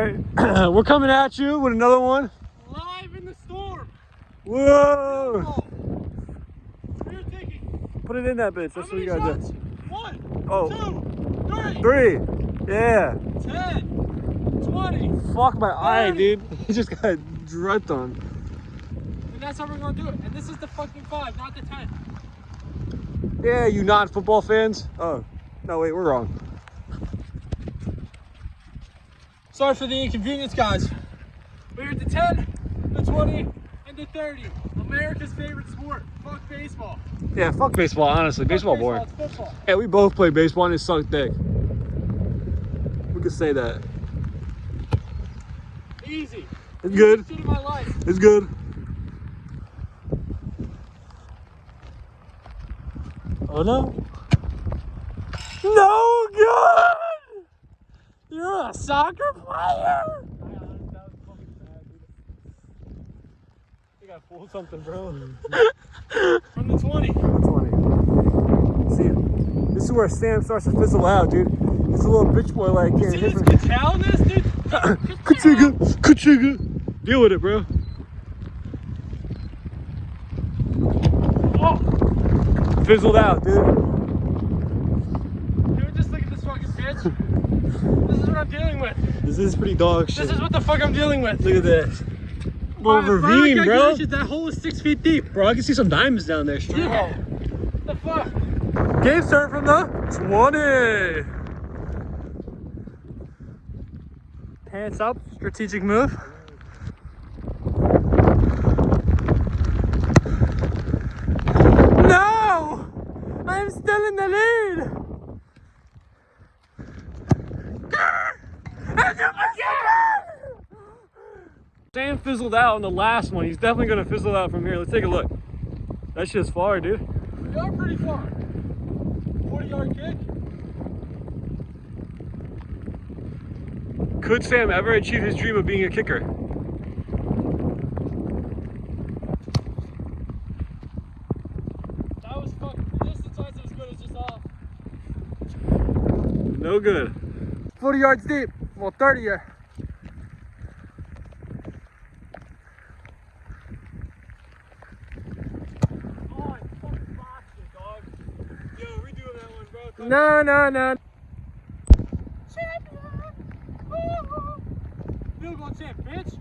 right, we're coming at you with another one. Live in the storm. Whoa! We're taking. Put it in that bitch. That's what you gotta shots? do. 1, Oh. 2, 3. 3. Yeah. 10, 20. Fuck my eye, 30. dude. He just got drugged on. And that's how we're gonna do it. And this is the fucking 5, not the 10. Yeah, you non-football fans. Oh, no, wait, we're wrong. Sorry for the inconvenience, guys. We're at the 10, the 20, and the 30. America's favorite sport. Fuck baseball. Yeah, fuck baseball, honestly. Baseball boring. It's football. Yeah, we both play baseball and it sucked dick. We could say that. Easy. It's good. Shit in my life. It's good. Oh no. No good! You're a soccer player! You gotta pull something, bro. From the 20. 20. See, this is where Sam starts to fizzle out, dude. He's a little bitch boy like See this Catalness, dude? Kachiga. Deal with it, bro. Oh! Fizzled out, dude. Dude, just look at this fucking bitch. This is what I'm dealing with. This is pretty dog shit. This is what the fuck I'm dealing with. Look at this. Little ravine, bro. That hole is 6 feet deep. Bro, I can see some diamonds down there straight. Yeah. The fuck? Game start from the 20. Pants up, strategic move. No! I'm still in the lead! Sam fizzled out on the last one. He's definitely gonna fizzle out from here. Let's take a look. That shit's far, dude. We are pretty far. 40-yard kick. Could Sam ever achieve his dream of being a kicker? That was fucking. The distance was as good as just off. No good. 40 yards deep. Well, 30 here. Oh, I fucking botched it, dog. Yo, redo that one, bro. No. Field goal champ, bitch.